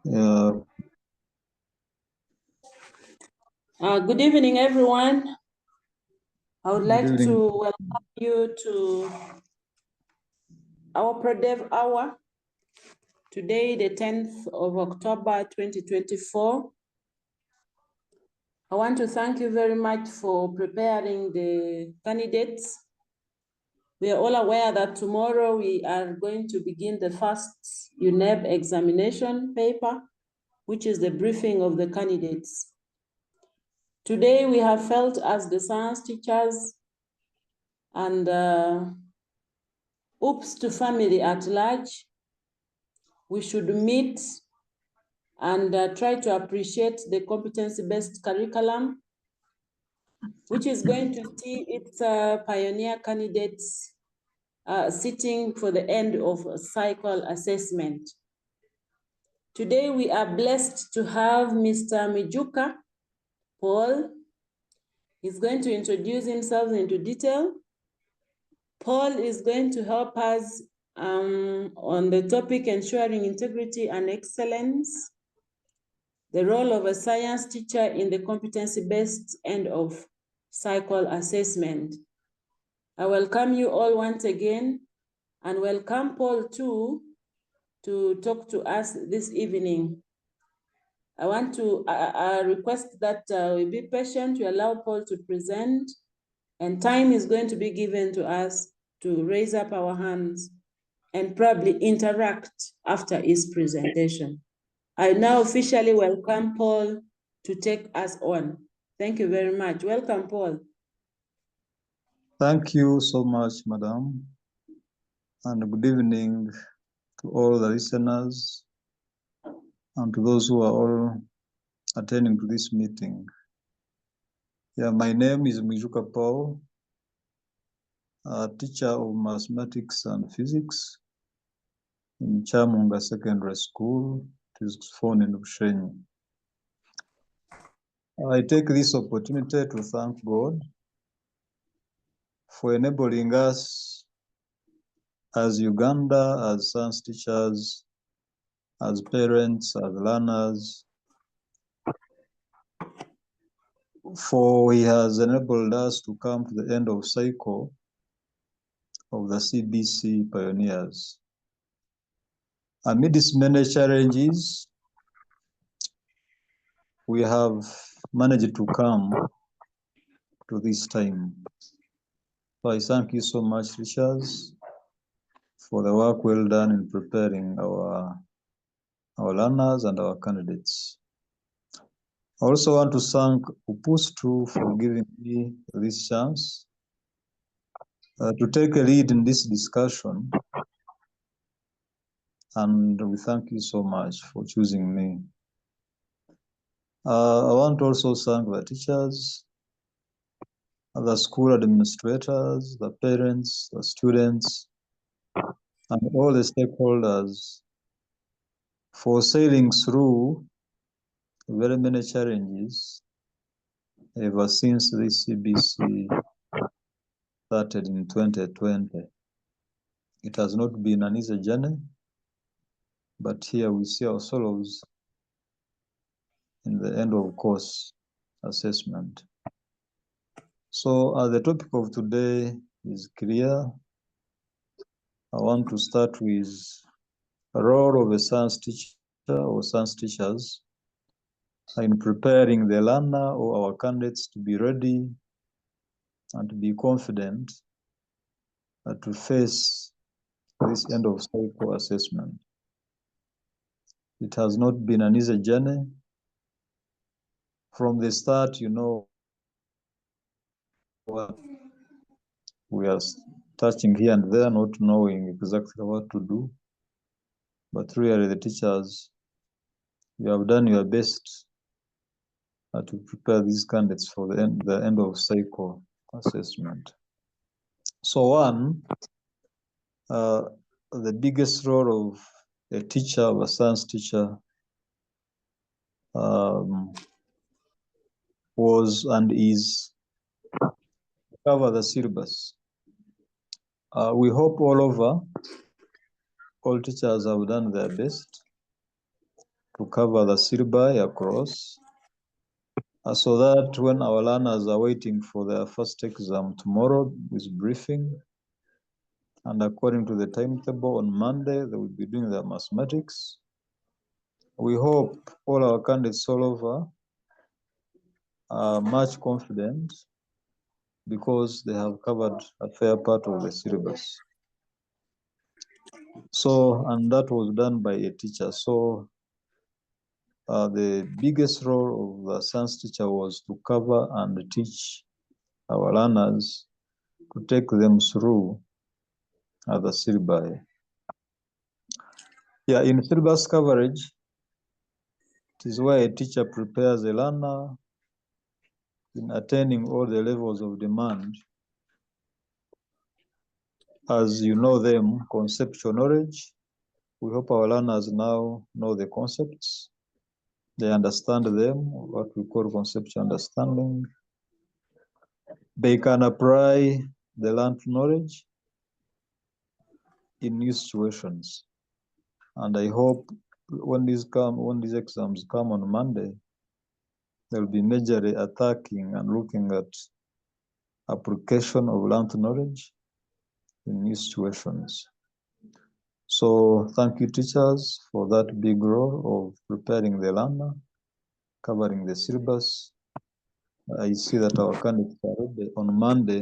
Good evening, everyone. I would like evening. to welcome you to our ProDev Hour. Today, the 10th of October, 2024. I want to thank you very much for preparing the candidates. We are all aware that tomorrow we are going to begin the first UNEB examination paper, which is the briefing of the candidates. Today, we have felt as the science teachers and OOPS to family at large, we should meet and try to appreciate the competency-based curriculum, which is going to see its pioneer candidates sitting for the end of cycle assessment. Today, we are blessed to have Mr. Mwijuka Paul. He's going to introduce himself into detail. Paul is going to help us on the topic ensuring integrity and excellence, the role of a science teacher in the competency-based end of cycle assessment. I welcome you all once again and welcome Paul too to talk to us this evening. I want to request that we be patient to allow Paul to present, and time is going to be given to us to raise up our hands and probably interact after his presentation. I now officially welcome Paul to take us on. Thank you very much. Welcome, Paul. Thank you so much, Madam. And good evening to all the listeners and to those who are all attending to this meeting. My name is Mwijuka Paul, a teacher of mathematics and physics in Chamunga Secondary School, it is found in Bushenyi. I take this opportunity to thank God for enabling us as Uganda, as science teachers, as parents, as learners, for he has enabled us to come to the end of cycle of the CBC pioneers. Amidst many challenges, we have managed to come to this time. So I thank you so much, teachers, for the work well done in preparing our learners and our candidates. I also want to thank UPUS too for giving me this chance to take a lead in this discussion, and we thank you so much for choosing me. I want to also thank the teachers, the school administrators, the parents, the students, and all the stakeholders for sailing through very many challenges ever since this CBC started in 2020. It has not been an easy journey, but here we see ourselves in the end of course assessment. So the topic of today is clear. I want to start with the role of a science teacher or science teachers in preparing the learner or our candidates to be ready and to be confident to face this end of cycle assessment. It has not been an easy journey. From the start, you know what we are touching here and there, not knowing exactly what to do. But really, the teachers, you have done your best to prepare these candidates for the end of cycle assessment. So one, the biggest role of a teacher, of a science teacher, was and is cover the syllabus. We hope all teachers have done their best to cover the syllabi across, so that when our learners are waiting for their first exam tomorrow with briefing, and according to the timetable on Monday, they will be doing their mathematics. We hope all our candidates all over are much confident because they have covered a fair part of the syllabus. So, and that was done by a teacher. So the biggest role of the science teacher was to cover and teach our learners, to take them through the syllabi. Yeah, in syllabus coverage, it is where a teacher prepares a learner in attaining all the levels of demand. As you know them, conceptual knowledge. We hope our learners now know the concepts. They understand them, what we call conceptual understanding. They can apply the learned knowledge in new situations. And I hope when these exams come on Monday, they'll be majorly attacking and looking at application of learned knowledge in new situations. So thank you, teachers, for that big role of preparing the learner, covering the syllabus. I see that our candidates are ready on Monday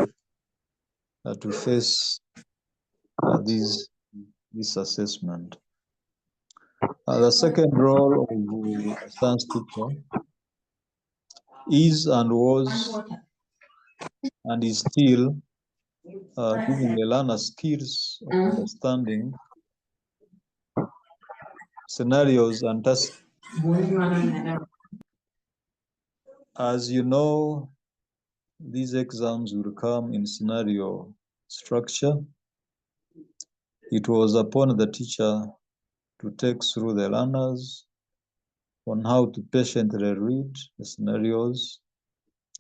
to face this assessment. The second role of a science teacher is and was and is still giving the learner skills of understanding scenarios and tasks. As you know, these exams will come in scenario structure. It was upon the teacher to take through the learners on how to patiently read the scenarios,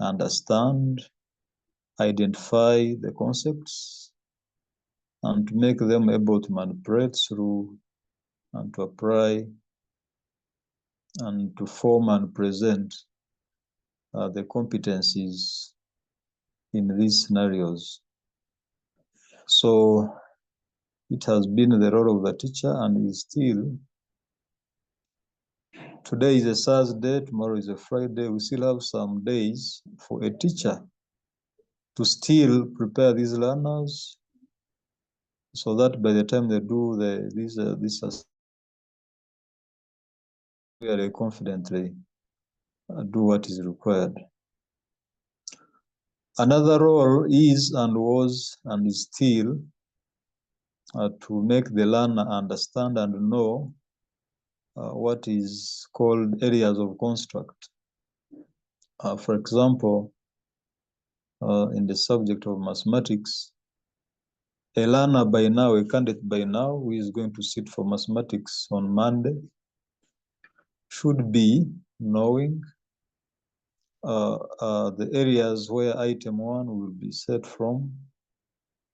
understand, identify the concepts, and to make them able to manipulate through and to apply and to form and present the competencies in these scenarios. So it has been the role of the teacher and is still. Today is a Thursday, tomorrow is a Friday. We still have some days for a teacher to still prepare these learners so that by the time they do this very confidently do what is required. Another role is and was and is still to make the learner understand and know what is called areas of construct. For example, in the subject of mathematics, a learner by now, a candidate by now, who is going to sit for mathematics on Monday, should be knowing the areas where item 1 will be set from,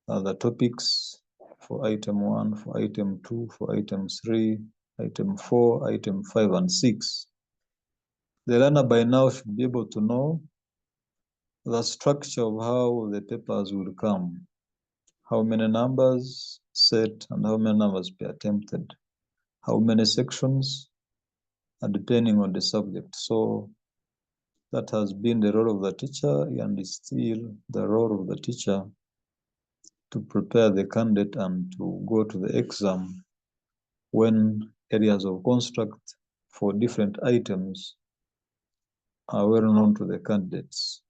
the topics for item 1, for item 2, for item 3, item 4, item 5, and 6. The learner by now should be able to know the structure of how the papers will come, how many numbers set and how many numbers be attempted, how many sections, and depending on the subject. So that has been the role of the teacher and is still the role of the teacher to prepare the candidate and to go to the exam when areas of construct for different items are well known to the candidates.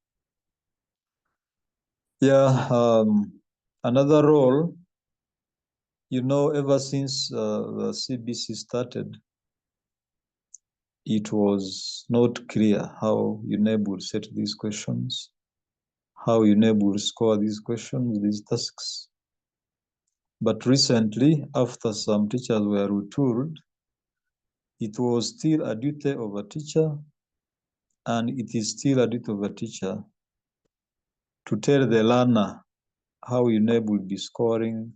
Yeah, another role, you know, ever since the CBC started, it was not clear how UNEB would set these questions, how UNEB would score these questions, these tasks. But recently, after some teachers were retooled, it was still a duty of a teacher, and it is still a duty of a teacher to tell the learner how UNEB will be scoring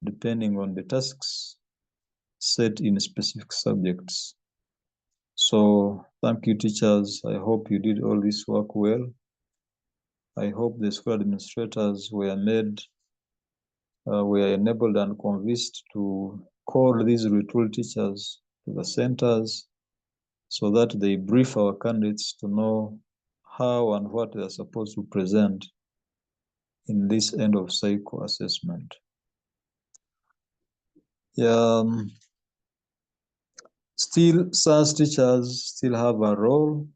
depending on the tasks set in specific subjects. So thank you, teachers. I hope you did all this work well. I hope the school administrators were enabled and convinced to call these retool teachers to the centers so that they brief our candidates to know how and what they are supposed to present in this end of cycle assessment. Still, science teachers still have a role.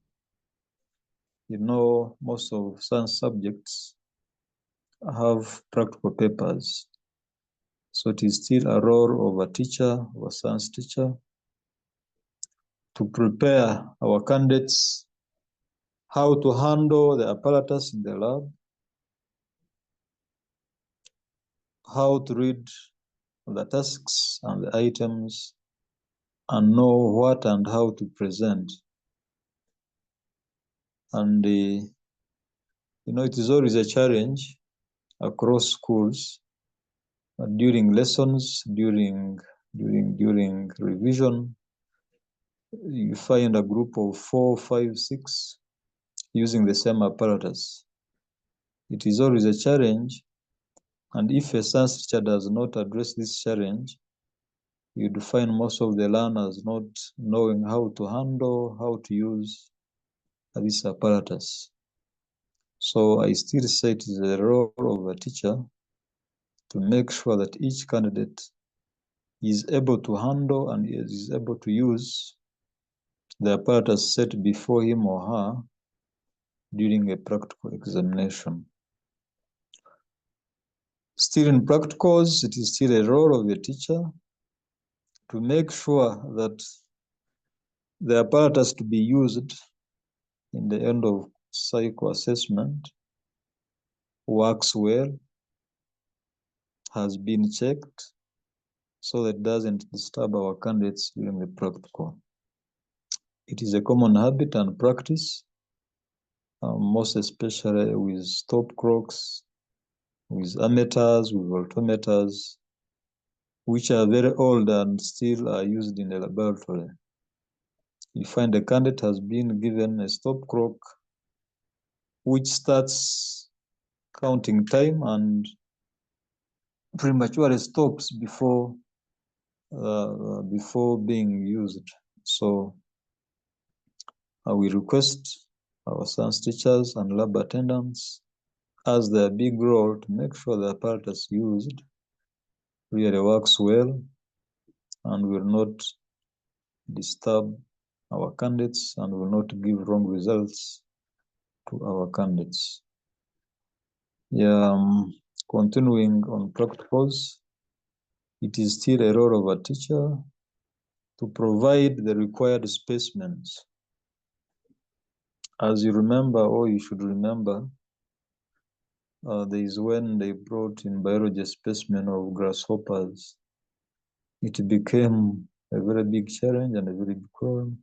Most of science subjects have practical papers. So it is still a role of a teacher, of a science teacher, to prepare our candidates how to handle the apparatus in the lab, how to read the tasks and the items, and know what and how to present. And it is always a challenge across schools during lessons, during revision. You find a group of 4, 5, 6 using the same apparatus. It is always a challenge, and if a science teacher does not address this challenge, you'd find most of the learners not knowing how to handle, how to use this apparatus. So I still say it is the role of a teacher to make sure that each candidate is able to handle and is able to use the apparatus set before him or her during a practical examination. Still in practicals, it is still a role of the teacher to make sure that the apparatus to be used in the end of cycle assessment works well, has been checked, so that it doesn't disturb our candidates during the practical. It is a common habit and practice, most especially with stop clocks, with ammeters, with voltmeters, which are very old and still are used in the laboratory. You find the candidate has been given a stop clock which starts counting time and prematurely stops before being used. So we request our science teachers and lab attendants, as their big role, to make sure the apparatus used really works well and will not disturb our candidates and will not give wrong results to our candidates. Continuing on practicals, it is still a role of a teacher to provide the required specimens. As you remember, or you should remember, there is when they brought in biology specimen of grasshoppers. It became a very big challenge and a very big problem,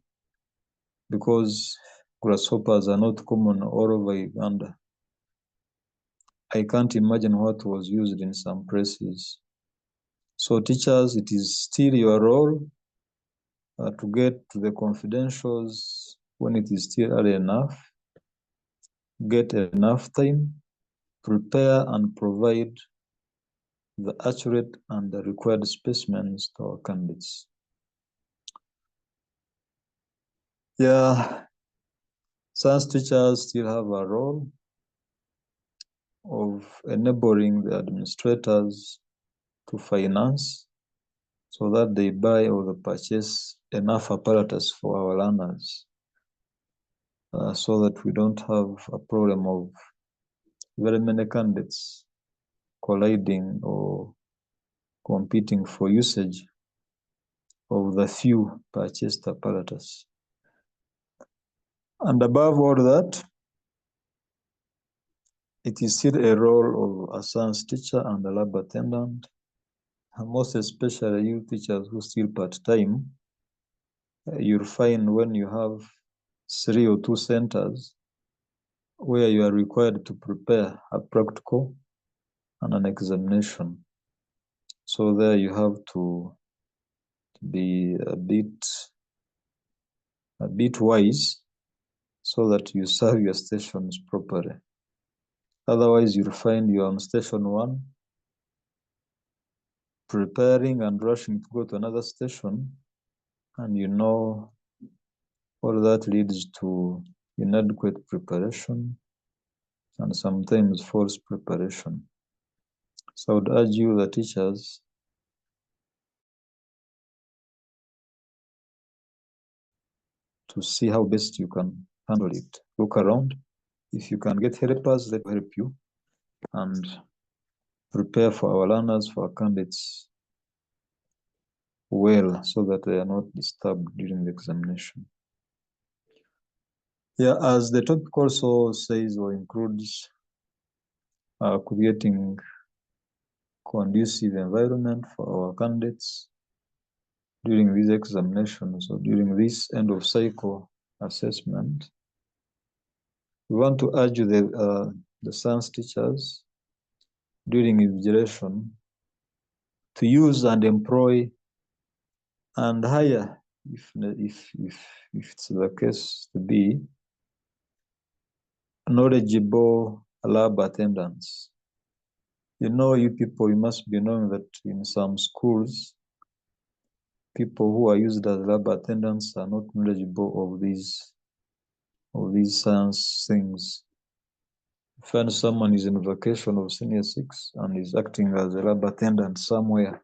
because grasshoppers are not common all over Uganda. I can't imagine what was used in some places. So teachers, it is still your role to get to the confidentials when it is still early enough, get enough time, prepare and provide the accurate and the required specimens to our candidates. Science teachers still have a role of enabling the administrators to finance so that they buy or they purchase enough apparatus for our learners, so that we don't have a problem of very many candidates colliding or competing for usage of the few purchased apparatus. And above all that, it is still a role of a science teacher and a lab attendant, and most especially you teachers who still part-time. You'll find when you have 3 or 2 centers where you are required to prepare a practical and an examination. So there you have to be a bit a bit wise so that you serve your stations properly. Otherwise, you'll find you're on station 1, preparing and rushing to go to another station, and you know all that leads to inadequate preparation and sometimes false preparation. So I would urge you, the teachers, to see how best you can handle it. Look around. If you can get helpers, let them help you, and prepare for our learners, for our candidates well, so that they are not disturbed during the examination. Yeah, as the topic also says or includes creating conducive environment for our candidates during these examinations or during this end of cycle assessment. We want to urge the science teachers during invigilation to use and employ and hire, if it's the case to be, knowledgeable lab attendants. You know, you people, you must be knowing that in some schools, people who are used as lab attendants are not knowledgeable of these science things. Find someone is in vacation of senior 6 and is acting as a lab attendant somewhere.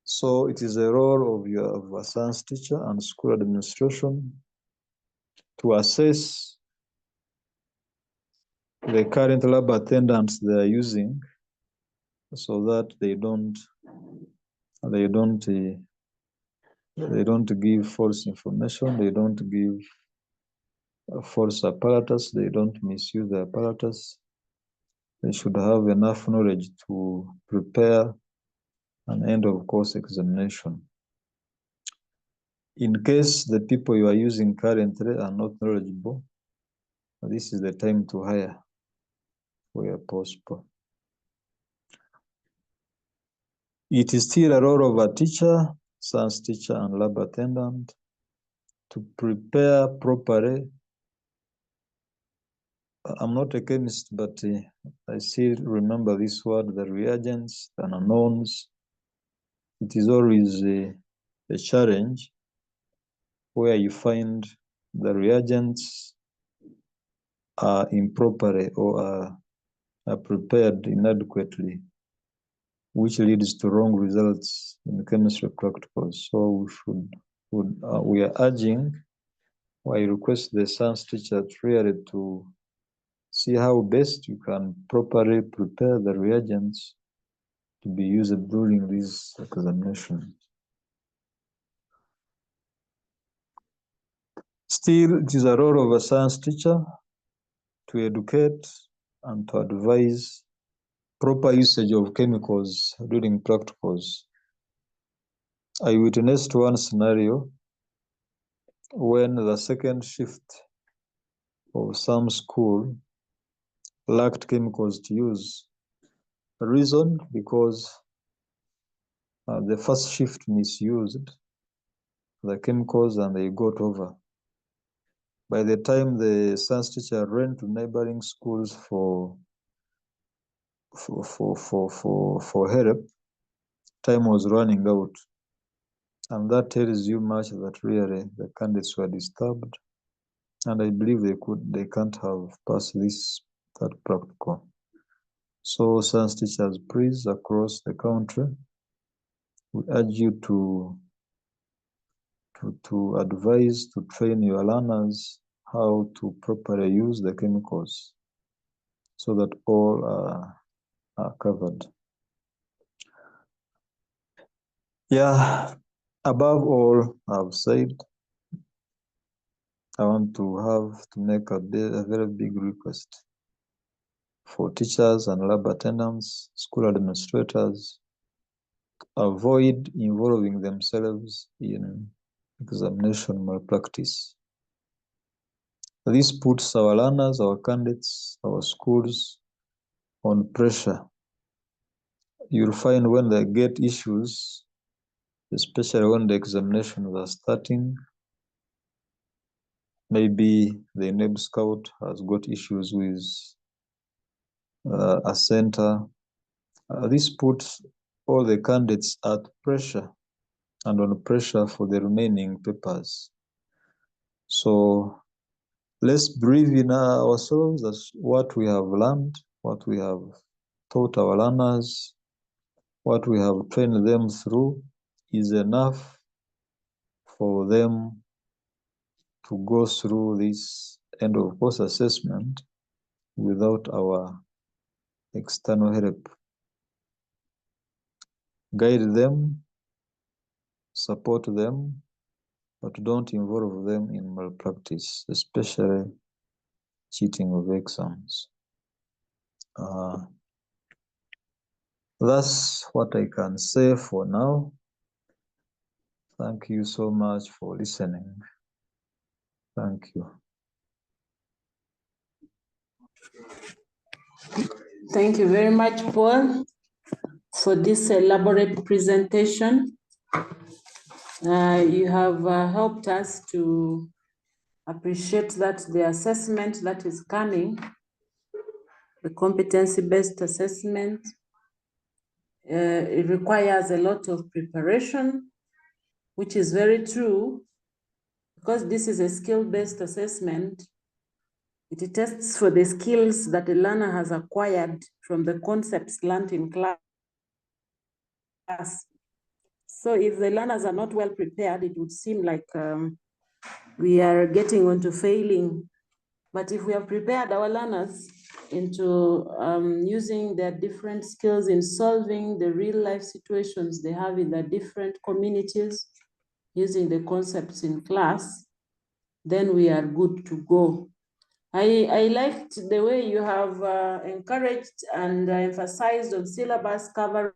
So it is a role of a science teacher and school administration to assess the current lab attendants they are using, so that they don't give false information, they don't give false apparatus, they don't misuse the apparatus. They should have enough knowledge to prepare an end of course examination. In case the people you are using currently are not knowledgeable, this is the time to hire where possible. It is still a role of a teacher, science teacher and lab attendant to prepare properly. I'm not a chemist, but I still remember this word, the reagents and unknowns. It is always a challenge where you find the reagents are improperly or are prepared inadequately, which leads to wrong results in chemistry practicals. So we are urging, I request the science teacher really to see how best you can properly prepare the reagents to be used during this examination. Still, it is a role of a science teacher to educate and to advise proper usage of chemicals during practicals. I witnessed one scenario when the second shift of some school lacked chemicals to use. The reason, because the first shift misused the chemicals and they got over. By the time the science teacher ran to neighboring schools for help, time was running out. And that tells you much that really the candidates were disturbed. And I believe they can't have passed that practical. So science teachers, please, across the country, we urge you to advise, to train your learners how to properly use the chemicals so that all are covered. Yeah, above all I've said, I want to make a very big request for teachers and lab attendants, school administrators, avoid involving themselves in examination malpractice. This puts our learners, our candidates, our schools on pressure. You'll find when they get issues, especially when the examinations are starting, maybe the NEB Scout has got issues with a center. This puts all the candidates at pressure and on pressure for the remaining papers. So let's breathe in ourselves as what we have learned, what we have taught our learners, what we have trained them through is enough for them to go through this end of course assessment without our external help. Guide them, support them, but don't involve them in malpractice, especially cheating of exams. That's what I can say for now. Thank you so much for listening. Thank you. Thank you very much, Paul, for this elaborate presentation. You have helped us to appreciate that the assessment that is coming, the competency-based assessment, it requires a lot of preparation, which is very true, because this is a skill-based assessment. It tests for the skills that the learner has acquired from the concepts learned in class. So if the learners are not well prepared, it would seem like we are getting onto failing. But if we have prepared our learners into using their different skills in solving the real life situations they have in their different communities, using the concepts in class, then we are good to go. I liked the way you have encouraged and emphasized on syllabus coverage.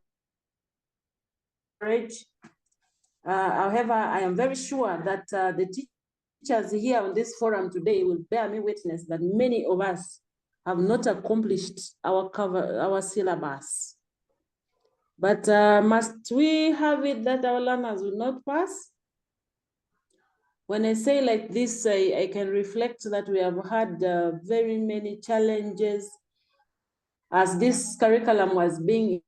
However, I am very sure that the teachers here on this forum today will bear me witness that many of us have not accomplished our syllabus. But must we have it that our learners will not pass? When I say like this, I can reflect that we have had very many challenges as this curriculum was being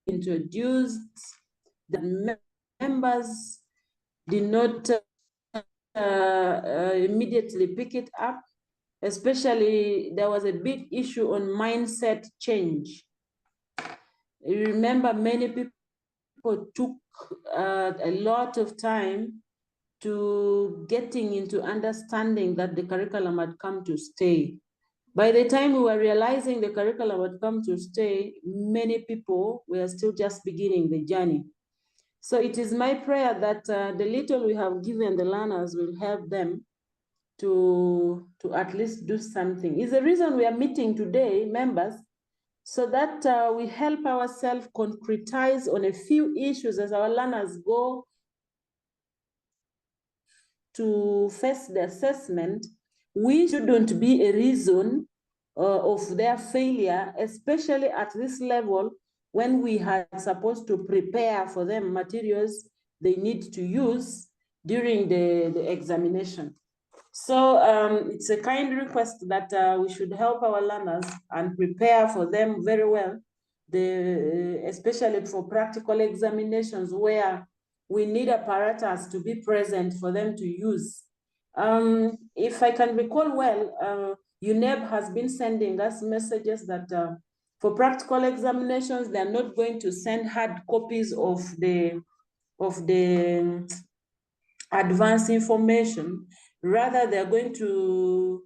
introduced. The members did not immediately pick it up. Especially, there was a big issue on mindset change. You remember many people took a lot of time to getting into understanding that the curriculum had come to stay. By the time we were realizing the curriculum had come to stay, many people were still just beginning the journey. So it is my prayer that the little we have given the learners will help them to at least do something. Is the reason we are meeting today, members, so that we help ourselves concretize on a few issues as our learners go to face the assessment. We shouldn't be a reason of their failure, especially at this level when we are supposed to prepare for them materials they need to use during the examination. So it's a kind request that we should help our learners and prepare for them very well, especially for practical examinations where we need apparatus to be present for them to use. If I can recall well, UNEB has been sending us messages that for practical examinations, they're not going to send hard copies of the advanced information. Rather, they're going to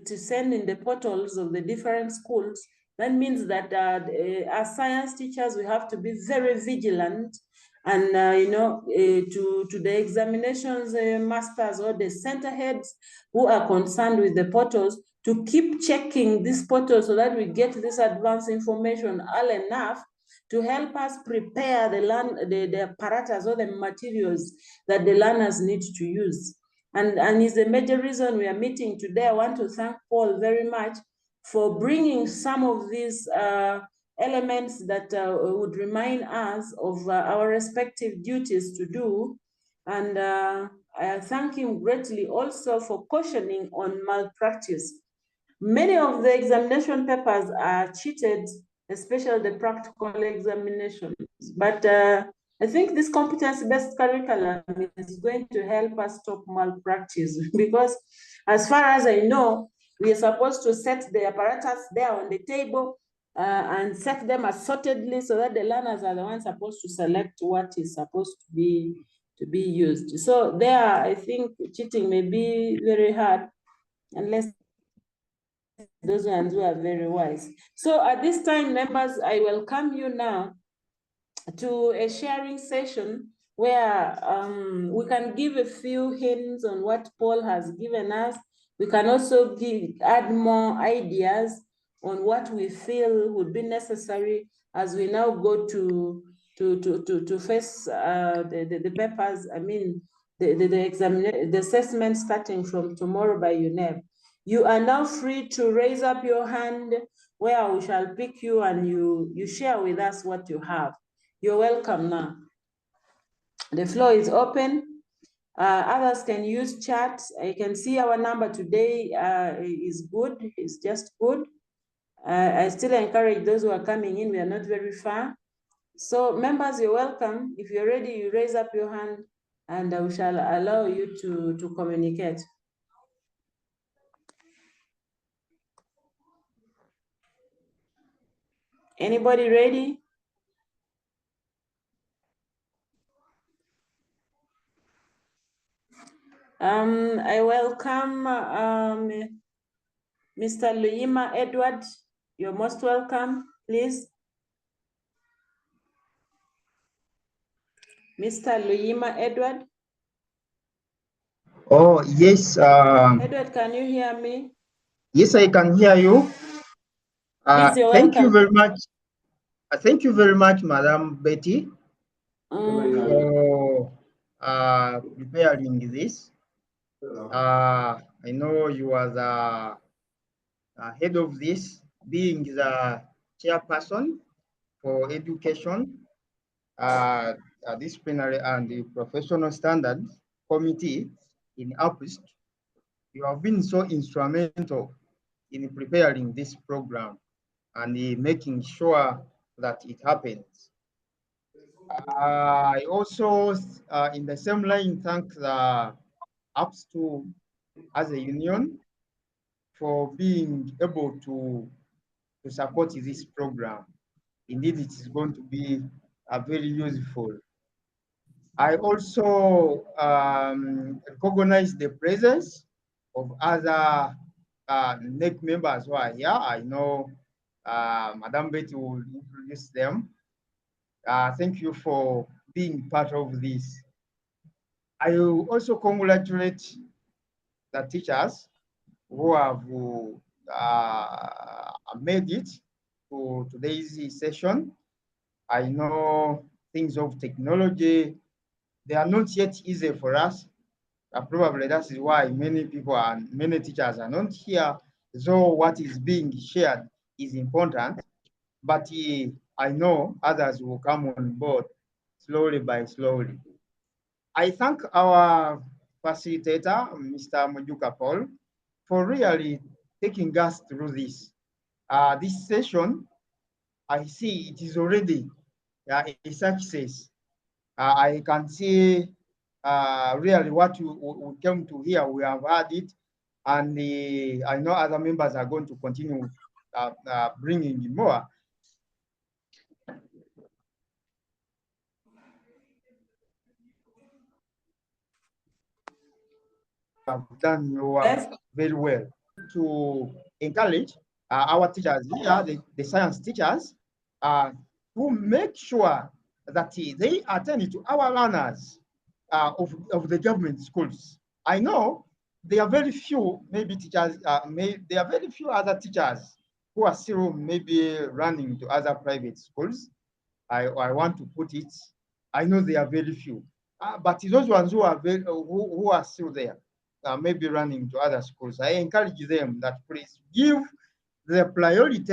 send in the portals of the different schools. That means that as science teachers, we have to be very vigilant and to the examinations masters or the center heads who are concerned with the portals to keep checking this portal so that we get this advanced information early enough to help us prepare the apparatus or the materials that the learners need to use. And is the major reason we are meeting today. I want to thank Paul very much for bringing some of these elements that would remind us of our respective duties to do And I thank him greatly also for cautioning on malpractice. Many of the examination papers are cheated, especially the practical examinations. But I think this competency-based curriculum is going to help us stop malpractice because as far as I know, we are supposed to set the apparatus there on the table and set them assortedly so that the learners are the ones supposed to select what is supposed to be used. So there, I think cheating may be very hard unless those ones who are very wise. So at this time, members, I welcome you now to a sharing session where we can give a few hints on what Paul has given us. We can also add more ideas on what we feel would be necessary as we now go to face the papers. I mean, the assessment starting from tomorrow by UNEP. You are now free to raise up your hand where we shall pick you and you share with us what you have. You're welcome now. The floor is open. Others can use chat. I can see our number today is good. It's just good. I still encourage those who are coming in. We are not very far. So members, you're welcome. If you're ready, you raise up your hand and we shall allow you to communicate. Anybody ready? I welcome Mr. Luyima Edward. You're most welcome, please. Mr. Luyima Edward. Oh, yes. Edward, can you hear me? Yes, I can hear you. Please, you're thank welcome. you very much. Thank you very much, Madam Betty, for preparing this. I know you are the head of this, being the chairperson for education, disciplinary and the professional standards committee in APIST. You have been so instrumental in preparing this program and making sure that it happens. I also, in the same line, thank the APS2 as a union for being able to support this program. Indeed, it is going to be very useful. I also recognize the presence of other NEC members who are here. I know Madam Betty will introduce them. Thank you for being part of this. I will also congratulate the teachers who have made it to today's session. I know things of technology, they are not yet easy for us. Probably that is why many teachers are not here. So what is being shared is important, but I know others will come on board slowly by slowly. I thank our facilitator, Mr. Mwijuka Paul, for really taking us through this. This session, I see it is already a success. I can see really what we came to here, we have had it, and I know other members are going to continue bringing more. Have done your work very well. To encourage our teachers here, the science teachers, to make sure that they attend to our learners of the government schools. I know there are very few, maybe teachers, there are very few other teachers who are still maybe running to other private schools. I want to put it, I know they are very few, but those ones who are who are still there, maybe running to other schools, I encourage them that please give the priority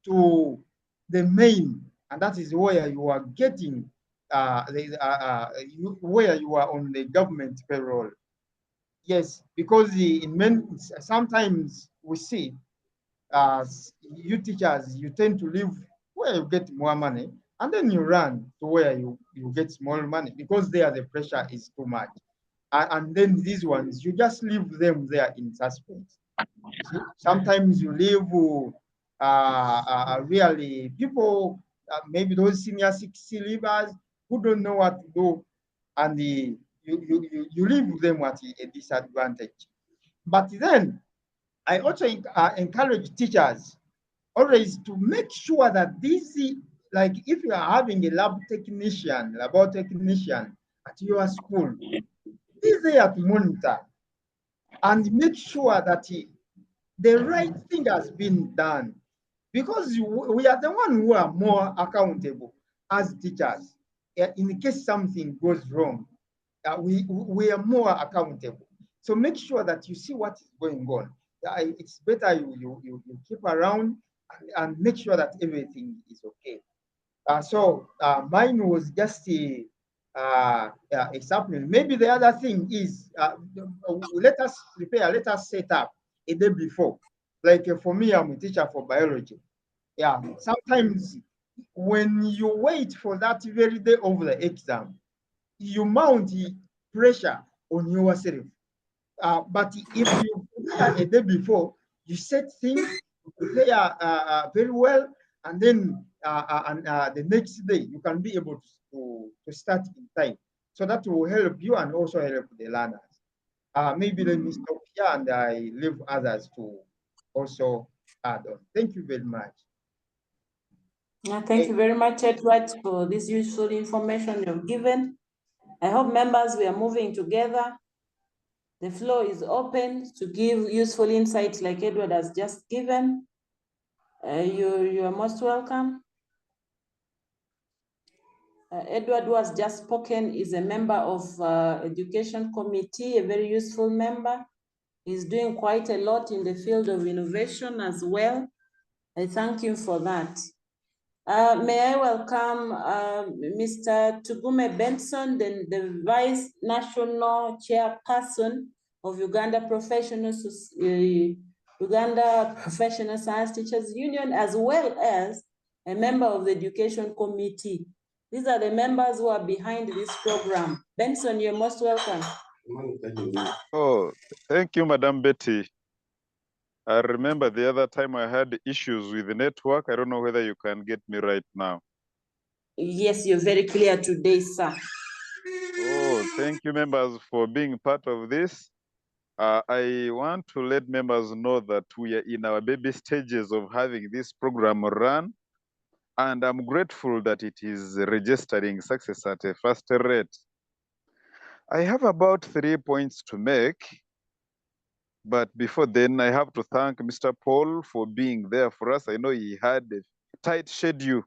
to the main, and that is where you are getting where you are on the government payroll. Yes, because sometimes we see you teachers, you tend to live where you get more money, and then you run to where you get small money because there the pressure is too much. And then these ones, you just leave them there in suspense. See, sometimes you leave really people, maybe those senior leavers who don't know what to do, and you leave them at a disadvantage. But then I also encourage teachers always to make sure that this, like if you are having a lab technician at your school, be there to monitor and make sure that the right thing has been done, because we are the ones who are more accountable as teachers. In case something goes wrong, we are more accountable. So make sure that you see what is going on. It's better you keep around and make sure that everything is okay. So mine was just a supplement. Maybe the other thing is let us prepare, let us set up a day before. Like for me, I'm a teacher for biology. Yeah, sometimes when you wait for that very day of the exam, you mount pressure on yourself. But if you prepare a day before, you set things, prepare very well, and then the next day you can be able to start in time. So that will help you and also help the learners. Maybe let me stop here and I leave others to also add on. Thank you very much. Thank you very much, Edward, for this useful information you've given. I hope members, we are moving together. The floor is open to give useful insights like Edward has just given. You are most welcome. Edward, who has just spoken, is a member of Education Committee, a very useful member. He's doing quite a lot in the field of innovation as well. I thank him for that. May I welcome Mr. Tugume Benson, the Vice National Chairperson of Uganda Professional Science Teachers Union, as well as a member of the Education Committee. These are the members who are behind this program. Benson, you're most welcome. Oh, thank you, Madam Betty. I remember the other time I had issues with the network. I don't know whether you can get me right now. Yes, you're very clear today, sir. Oh, thank you, members, for being part of this. I want to let members know that we are in our baby stages of having this program run, and I'm grateful that it is registering success at a faster rate. I have about 3 points to make. But before then, I have to thank Mr. Paul for being there for us. I know he had a tight schedule,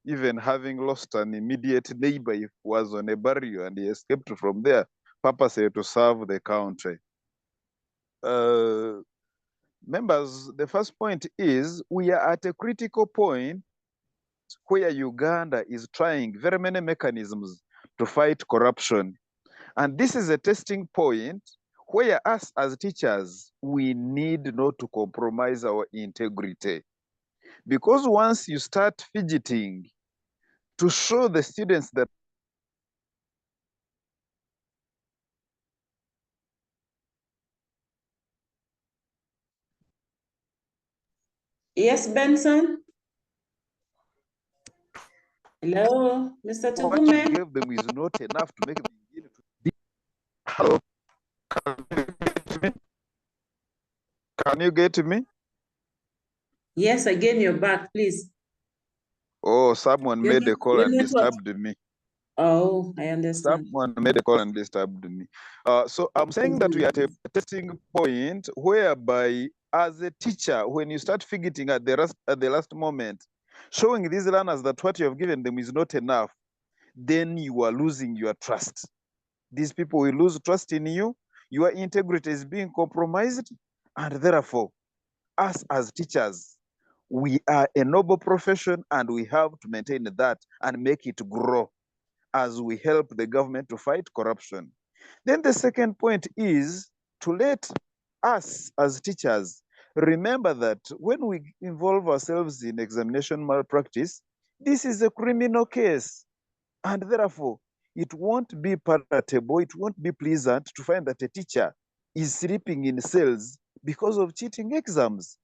even having lost an immediate neighbor who was on a barrio and he escaped from there, purposely to serve the country. Members, the first point is we are at a critical point where Uganda is trying very many mechanisms to fight corruption. And this is a testing point where us as teachers, we need not to compromise our integrity. Because once you start fidgeting to show the students that Yes, Benson? Hello, Mr. what you Tugume? gave them is not enough to make them begin to be. Hello? Can you get me? Yes, again, you're back, please. Oh, someone made a call and disturbed me. Oh, I understand. Someone made a call and disturbed me. So I'm saying that we are at a testing point whereby, as a teacher, when you start fidgeting at the last moment, showing these learners that what you have given them is not enough, then you are losing your trust. These people will lose trust in you. Your integrity is being compromised, and therefore, us as teachers, we are a noble profession and we have to maintain that and make it grow. as we help the government to fight corruption. Then the second point is to let us as teachers remember that when we involve ourselves in examination malpractice, this is a criminal case. And therefore, it won't be palatable, it won't be pleasant to find that a teacher is sleeping in cells because of cheating exams.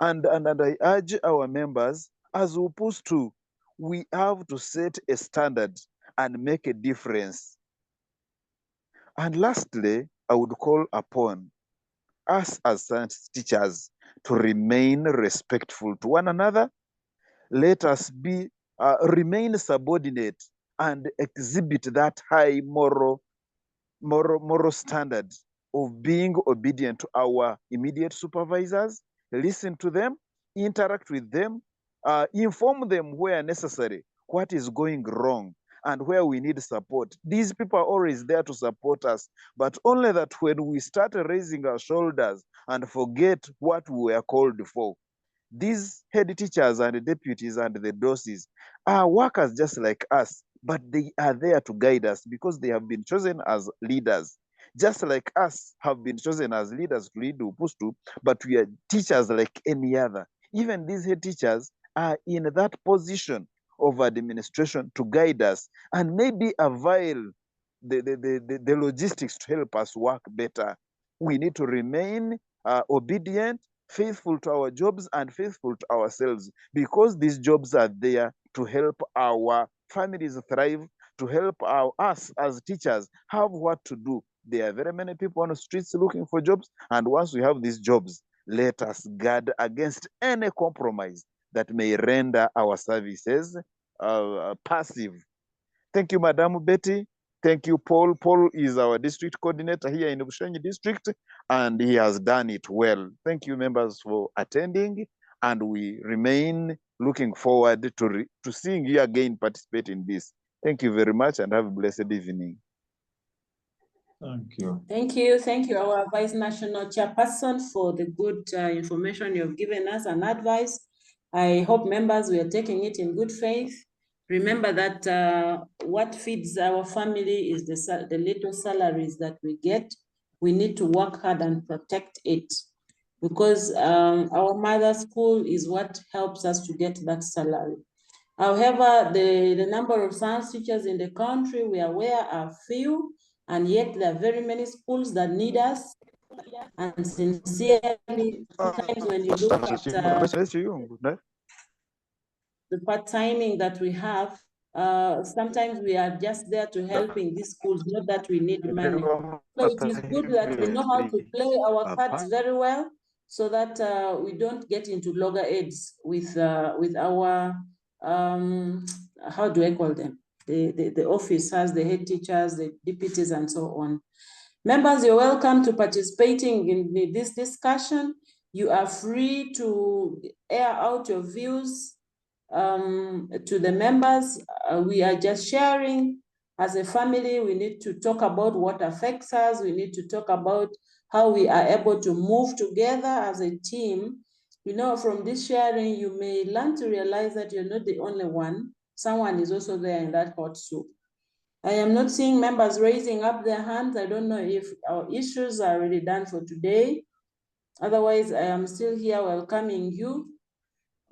And I urge our members, as opposed to, we have to set a standard and make a difference. And lastly, I would call upon us as science teachers to remain respectful to one another. Let us be remain subordinate and exhibit that high moral standard of being obedient to our immediate supervisors, listen to them, interact with them, inform them where necessary, what is going wrong, and where we need support. These people are always there to support us, but only that when we start raising our shoulders and forget what we were called for, these head teachers and the deputies and the doses are workers just like us, but they are there to guide us because they have been chosen as leaders, just like us have been chosen as leaders to lead Upustu, but we are teachers like any other. Even these head teachers are in that position of administration to guide us and maybe avail the logistics to help us work better. We need to remain obedient, faithful to our jobs and faithful to ourselves, because these jobs are there to help our families thrive, to help us as teachers have what to do. There are very many people on the streets looking for jobs, and once we have these jobs, let us guard against any compromise that may render our services passive. Thank you, Madam Betty. Thank you, Paul. Paul is our district coordinator here in Bushenyi district, and he has done it well. Thank you, members, for attending, and we remain looking forward to seeing you again participate in this. Thank you very much, and have a blessed evening. Thank you. Thank you. Thank you, our Vice National Chairperson, for the good information you've given us and advice. I hope members we are taking it in good faith. Remember that what feeds our family is the little salaries that we get. We need to work hard and protect it, because our mother school is what helps us to get that salary. However, the number of science teachers in the country, we are aware, are few, and yet there are very many schools that need us. And sincerely, sometimes when you look at the part-timing that we have, sometimes we are just there to helping these schools, not that we need money. So it is good that we know how to play our cards very well, so that we don't get into loggerheads with our, how do I call them? The officers, the head teachers, the deputies, and so on. Members, you're welcome to participating in this discussion. You are free to air out your views to the members. We are just sharing. As a family, we need to talk about what affects us. We need to talk about how we are able to move together as a team. You know, from this sharing, you may learn to realize that you're not the only one. Someone is also there in that hot soup. I am not seeing members raising up their hands. I don't know if our issues are already done for today. Otherwise, I am still here welcoming you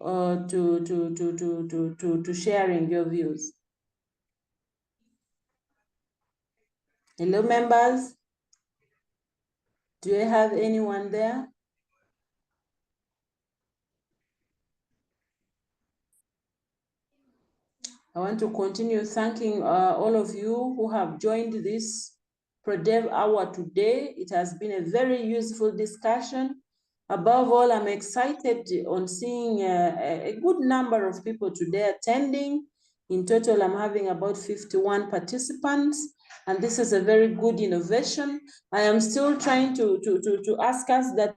to sharing your views. Hello, members. Do you have anyone there? I want to continue thanking all of you who have joined this ProDev Hour today. It has been a very useful discussion. Above all, I'm excited on seeing a good number of people today attending. In total, I'm having about 51 participants, and this is a very good innovation. I am still trying to ask us that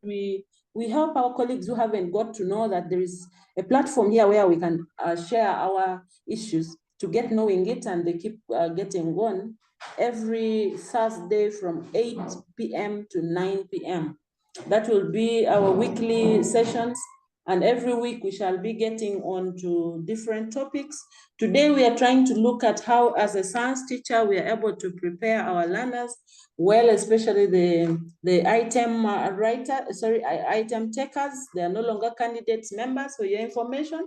we help our colleagues who haven't got to know that there is a platform here where we can share our issues, to get knowing it, and they keep getting on every Thursday from 8 p.m. to 9 p.m. That will be our weekly sessions. And every week we shall be getting on to different topics. Today we are trying to look at how, as a science teacher, we are able to prepare our learners well, especially the item item takers. They are no longer candidates members, for your information.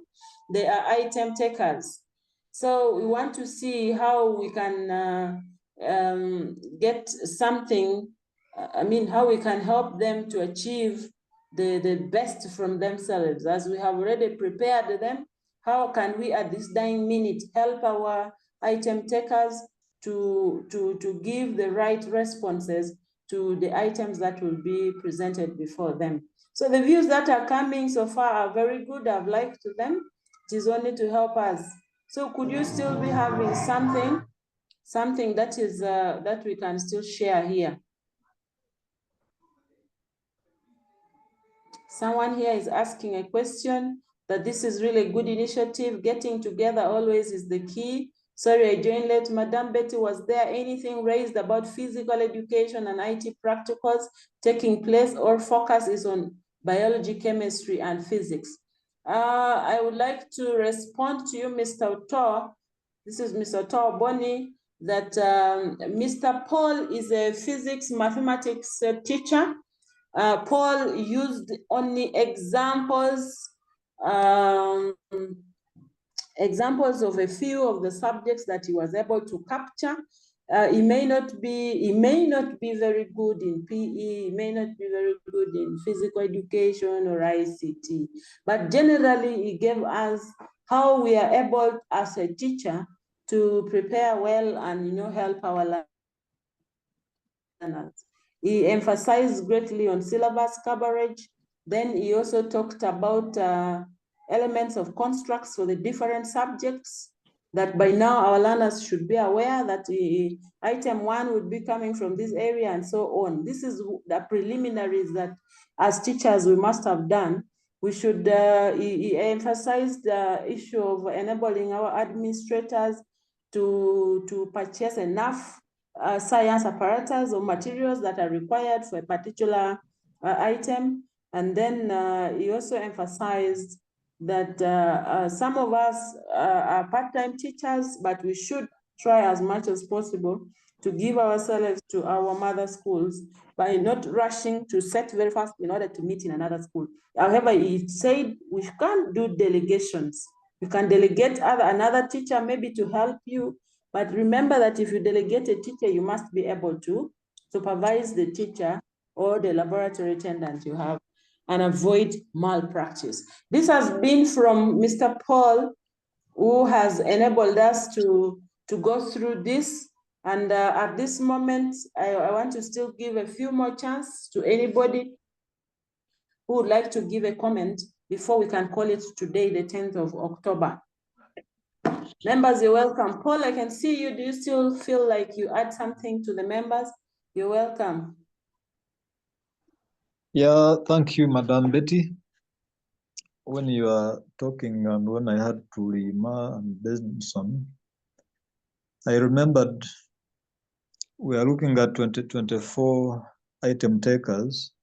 They are item takers. So we want to see how we can get something, how we can help them to achieve the best from themselves. As we have already prepared them, how can we at this dying minute help our item takers to give the right responses to the items that will be presented before them. So the views that are coming so far are very good. I've liked them. It is only to help us. So could you still be having something that is that we can still share here? Someone here is asking a question that this is really a good initiative. Getting together always is the key. Sorry, I joined late. Madam Betty, was there anything raised about physical education and IT practicals taking place, or focus is on biology, chemistry, and physics? I would like to respond to you, Mr. Otor. This is Mr. Otor Boni, that Mr. Paul is a physics mathematics teacher. Paul used only examples of a few of the subjects that he was able to capture. He may not be very good in PE, he may not be very good in physical education or ICT, but generally he gave us how we are able as a teacher to prepare well and help our learners. He emphasized greatly on syllabus coverage. Then he also talked about elements of constructs for the different subjects, that by now our learners should be aware that item 1 would be coming from this area and so on. This is the preliminaries that as teachers we must have done. We should, he emphasized the issue of enabling our administrators to purchase enough science apparatus or materials that are required for a particular item. And then he also emphasized that some of us are part-time teachers, but we should try as much as possible to give ourselves to our mother schools by not rushing to set very fast in order to meet in another school. However, he said we can't do delegations. You can delegate another teacher maybe to help you, but remember that if you delegate a teacher, you must be able to supervise the teacher or the laboratory attendant you have and avoid malpractice. This has been from Mr. Paul, who has enabled us to go through this. And at this moment, I want to still give a few more chances to anybody who would like to give a comment before we can call it today, the 10th of October. Members, you're welcome. Paul, I can see you. Do you still feel like you add something to the members? You're welcome. Yeah, thank you, Madam Betty. When you are talking and when I had to Lima and Benson, I remembered we are looking at 2024 item takers,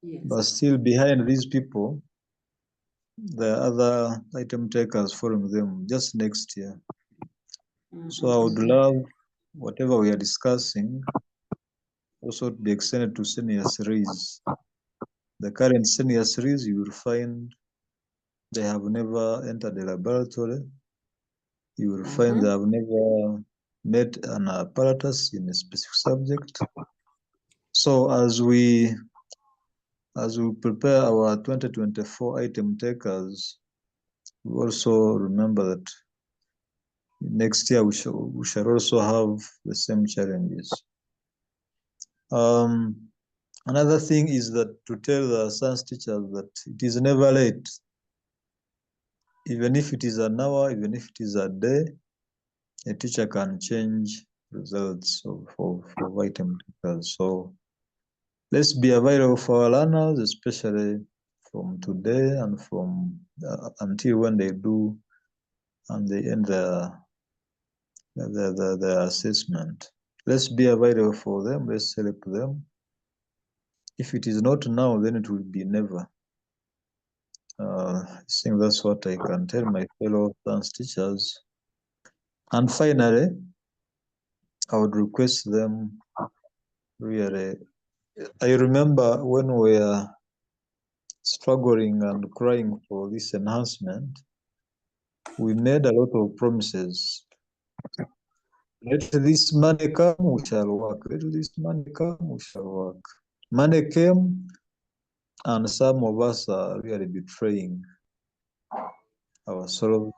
yes, but still behind these people, there are other item takers following them just next year. So I would love whatever we are discussing also to be extended to senior series. The current senior series, you will find they have never entered the laboratory. You will find they have never met an apparatus in a specific subject. So as we prepare our 2024 item takers, we also remember that next year we shall also have the same challenges. Another thing is that to tell the science teachers that it is never late. Even if it is an hour, even if it is a day, a teacher can change results of item takers. So let's be available for our learners, especially from today and from until when they do and they end their assessment. Let's be available for them. Let's help them. If it is not now, then it will be never. I think that's what I can tell my fellow science teachers. And finally, I would request them really. I remember when we were struggling and crying for this enhancement, we made a lot of promises. Let this money come, we shall work. Let this money come, we shall work. Money came, and some of us are really betraying ourselves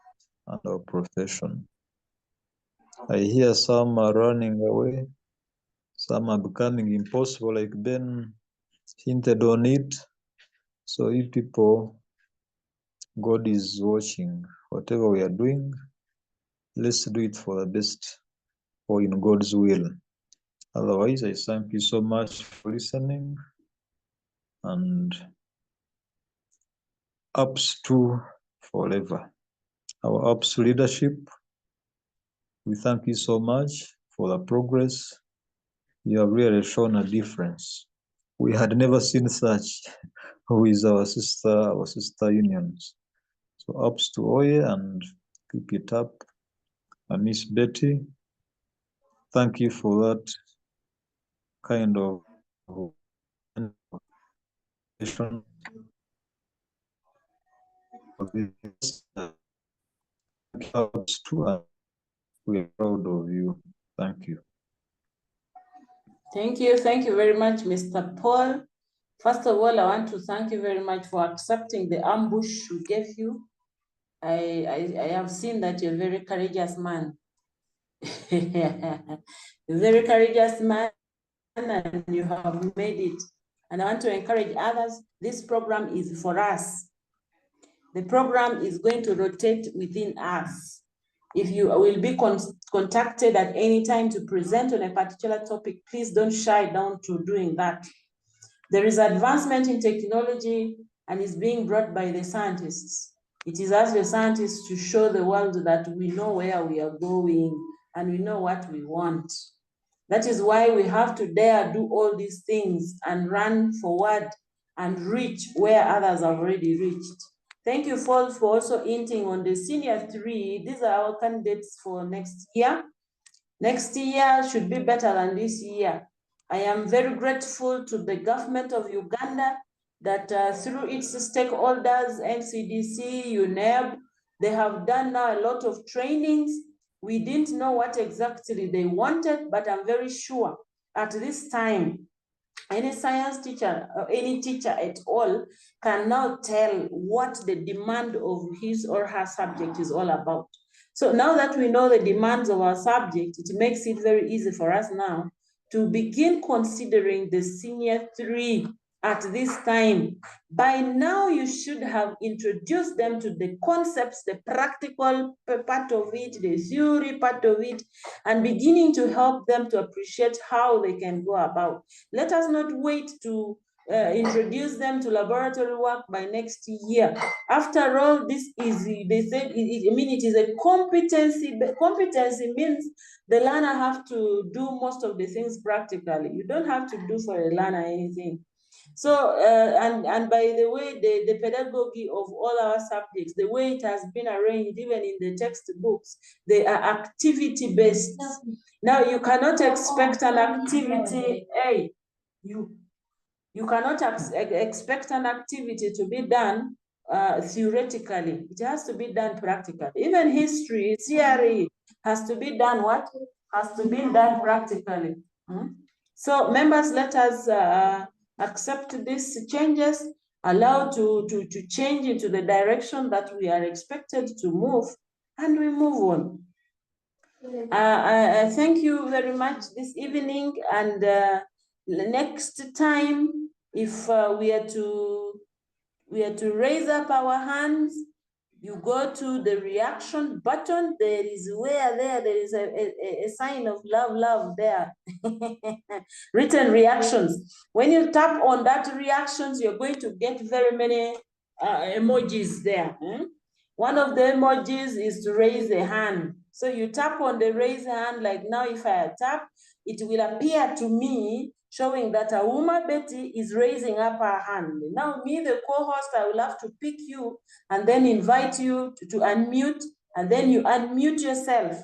and our profession. I hear some are running away, some are becoming impossible, like Ben hinted on it. So if people, God is watching whatever we are doing, let's do it for the best or in God's will. Otherwise, I thank you so much for listening, and ups to forever. Our ups leadership, we thank you so much for the progress. You have really shown a difference. We had never seen such with our sister unions. So ups to Oye, and keep it up. And Miss Betty, thank you for that kind of vision. Ups to, and we are proud of you. Thank you. Thank you very much, Mr. Paul. First of all, I want to thank you very much for accepting the ambush we gave you. I have seen that you're a very courageous man. A very courageous man, and you have made it. And I want to encourage others, this program is for us. The program is going to rotate within us. If you will be contacted at any time to present on a particular topic, please don't shy down to doing that. There is advancement in technology and is being brought by the scientists. It is us, the scientists, to show the world that we know where we are going and we know what we want. That is why we have to dare do all these things and run forward and reach where others have already reached. Thank you, Paul, for also hinting on the senior 3. These are our candidates for next year. Next year should be better than this year. I am very grateful to the government of Uganda that through its stakeholders, NCDC, UNEB, they have done now a lot of trainings. We didn't know what exactly they wanted, but I'm very sure at this time, any science teacher or any teacher at all can now tell what the demand of his or her subject is all about. So now that we know the demands of our subject, it makes it very easy for us now to begin considering the senior 3 at this time. By now, you should have introduced them to the concepts, the practical part of it, the theory part of it, and beginning to help them to appreciate how they can go about. Let us not wait to introduce them to laboratory work by next year. After all, this is, they said, it is a competency. Competency means the learner have to do most of the things practically. You don't have to do for a learner anything. So, and by the way, the pedagogy of all our subjects, the way it has been arranged, even in the textbooks, they are activity-based. Now, you cannot expect an activity, you cannot expect an activity to be done theoretically. It has to be done practically. Even history, theory, has to be done what? Has to be done practically. So members, let us accept these changes, allow to change into the direction that we are expected to move, and we move on. I thank you very much this evening, and next time, if we are to raise up our hands, you go to the reaction button. There is a sign of love there. Written reactions. When you tap on that reactions, you're going to get very many emojis there. One of the emojis is to raise a hand. So you tap on the raise hand, like now if I tap, it will appear to me showing that Auma Betty is raising up her hand. Now me, the co-host, I will have to pick you and then invite you to unmute, and then you unmute yourself.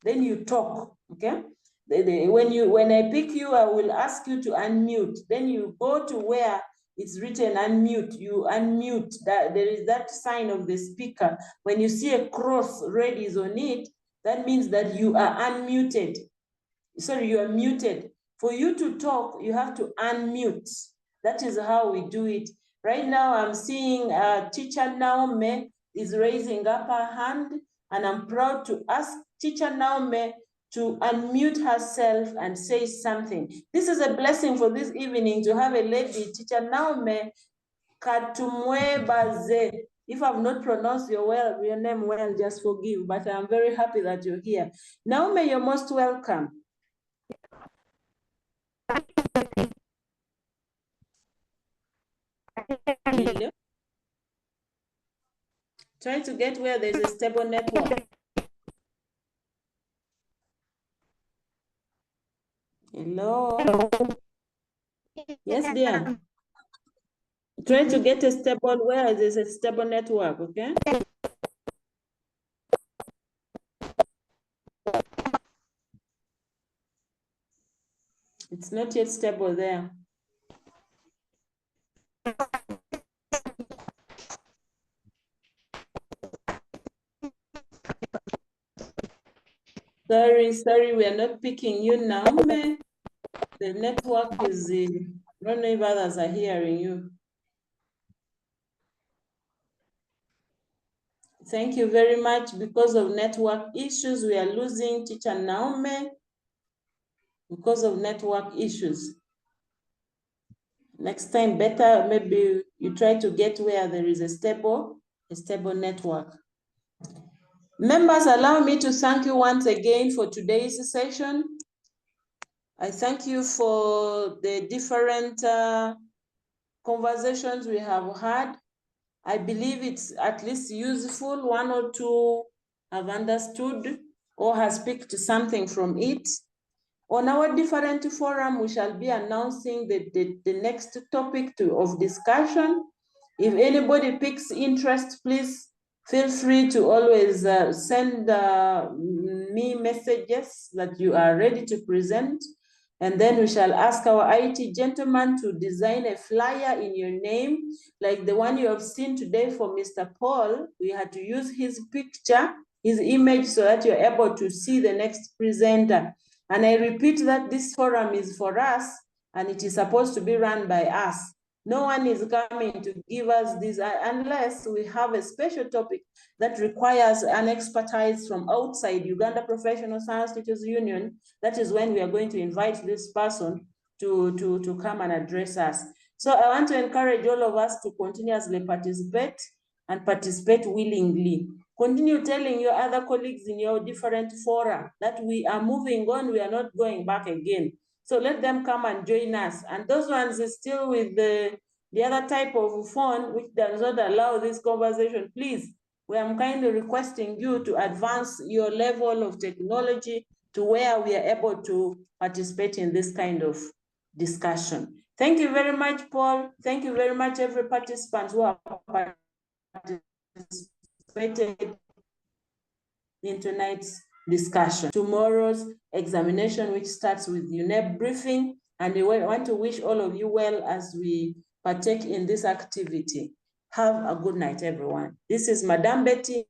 Then you talk, okay? When I pick you, I will ask you to unmute. Then you go to where it's written unmute. You unmute. That there is that sign of the speaker. When you see a cross red is on it, that means that you are unmuted. Sorry, you are muted. For you to talk, you have to unmute. That is how we do it. Right now, I'm seeing Teacher Naomi is raising up her hand, and I'm proud to ask Teacher Naomi to unmute herself and say something. This is a blessing for this evening to have a lady, Teacher Naomi Katumwebaze. If I've not pronounced your name well, just forgive, but I'm very happy that you're here. Naomi, you're most welcome. Hello? Try to get where there's a stable network. Hello? Yes, dear. Try to get a stable where there's a stable network, okay? It's not yet stable there. Sorry, we are not picking you now, man. The network is, I don't know if others are hearing you. Thank you very much. Because of network issues, we are losing Teacher Naomi because of network issues. Next time, better maybe you try to get where there is a stable network. Members, allow me to thank you once again for today's session. I thank you for the different conversations we have had. I believe it's at least useful. One or two have understood or has picked something from it. On our different forum, we shall be announcing the next topic of discussion. If anybody picks interest, please feel free to always send me messages that you are ready to present. And then we shall ask our IT gentleman to design a flyer in your name, like the one you have seen today for Mr. Paul. We had to use his picture, his image, so that you're able to see the next presenter. And I repeat that this forum is for us, and it is supposed to be run by us. No one is coming to give us this unless we have a special topic that requires an expertise from outside Uganda Professional Science Teachers Union. That is when we are going to invite this person to come and address us. So I want to encourage all of us to continuously participate and participate willingly. Continue telling your other colleagues in your different fora that we are moving on, we are not going back again. So let them come and join us. And those ones are still with the other type of phone, which does not allow this conversation, please, we are kindly requesting you to advance your level of technology to where we are able to participate in this kind of discussion. Thank you very much, Paul. Thank you very much, every participant who have participated in tonight's discussion. Tomorrow's examination, which starts with UNEP briefing, and I want to wish all of you well as we partake in this activity. Have a good night, everyone. This is Madam Betty.